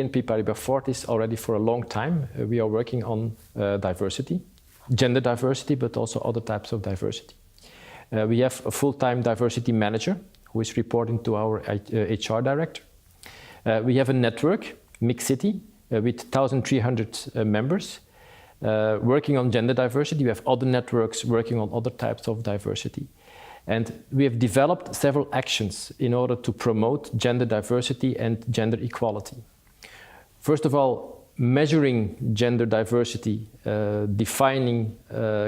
BNP Paribas Fortis already for a long time. We are working on diversity, gender diversity, but also other types of diversity. We have a full-time diversity manager who is reporting to our HR director. We have a network, Mix City, with 1,300 members working on gender diversity. We have other networks working on other types of diversity. And we have developed several actions in order to promote gender diversity and gender equality. First of all, measuring gender diversity, defining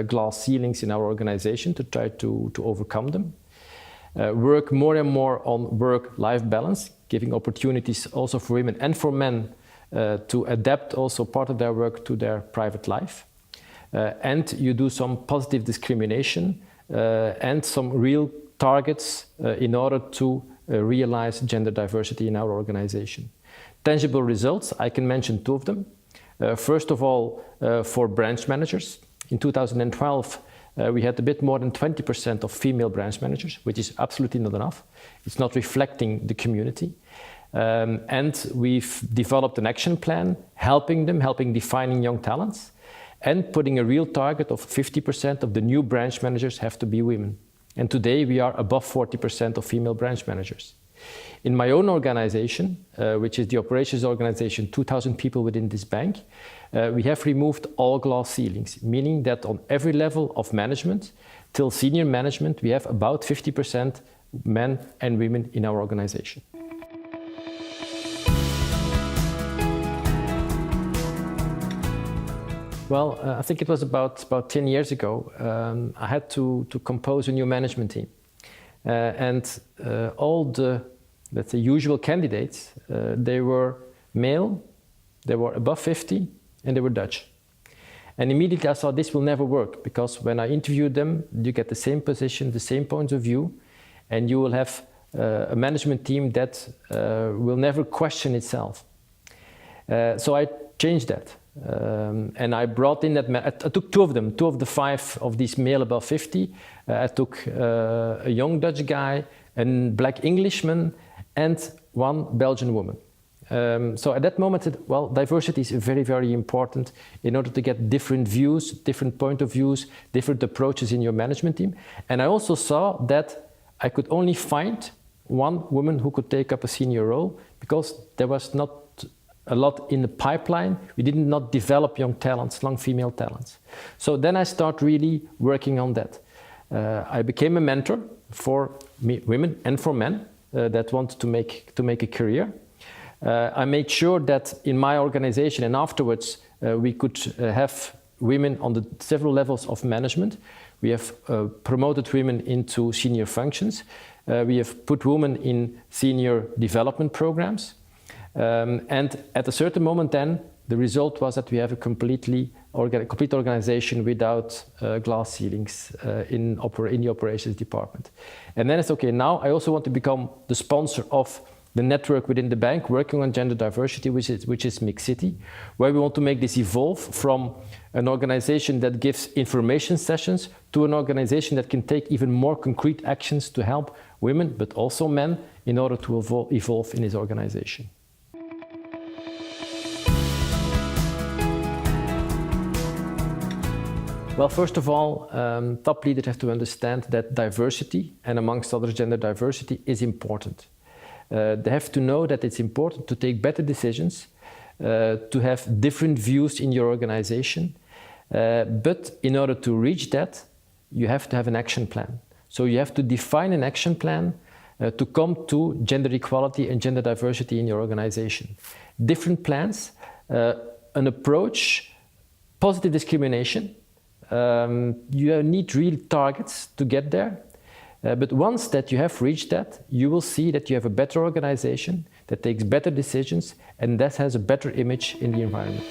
glass ceilings in our organization to try to overcome them. Work more and more on work-life balance, giving opportunities also for women and for men to adapt also part of their work to their private life. And you do some positive discrimination and some real targets in order to realize gender diversity in our organization. Tangible results, I can mention two of them. First of all, for branch managers. In 2012, we had a bit more than 20% of female branch managers, which is absolutely not enough. It's not reflecting the community. And we've developed an action plan, helping defining young talents, and putting a real target of 50% of the new branch managers have to be women. And today we are above 40% of female branch managers. In my own organization, which is the operations organization, 2,000 people within this bank, we have removed all glass ceilings, meaning that on every level of management, till senior management, we have about 50% men and women in our organization. Well, I think it was about 10 years ago, I had to compose a new management team. And all the, let's say, usual candidates, they were male, they were above 50, and they were Dutch. And immediately I thought this will never work, because when I interviewed them, you get the same position, the same points of view, and you will have a management team that will never question itself. So I changed that. And I brought in that, I took two of them, two of the five of these male above 50. I took a young Dutch guy, a black Englishman, and one Belgian woman. So at that moment I said, well, diversity is very, very important in order to get different views, different point of views, different approaches in your management team. And I also saw that I could only find one woman who could take up a senior role, because there was not a lot in the pipeline. We did not develop young talents, young female talents. So then I start really working on that. I became a mentor for women and for men that want to make a career. I made sure that in my organization and afterwards we could have women on the several levels of management. We have promoted women into senior functions. We have put women in senior development programs. And at a certain moment then, the result was that we have a complete organization without glass ceilings in the operations department. And then it's okay, now I also want to become the sponsor of the network within the bank working on gender diversity, which is Mix City, where we want to make this evolve from an organization that gives information sessions to an organization that can take even more concrete actions to help women, but also men, in order to evolve in this organization. Well, first of all, top leaders have to understand that diversity, and amongst others gender diversity, is important. They have to know that it's important to take better decisions, to have different views in your organization. But in order to reach that, you have to have an action plan. So you have to define an action plan to come to gender equality and gender diversity in your organization. Different plans, an approach, positive discrimination. You need real targets to get there. But once that you have reached that, you will see that you have a better organization that takes better decisions and that has a better image in the environment.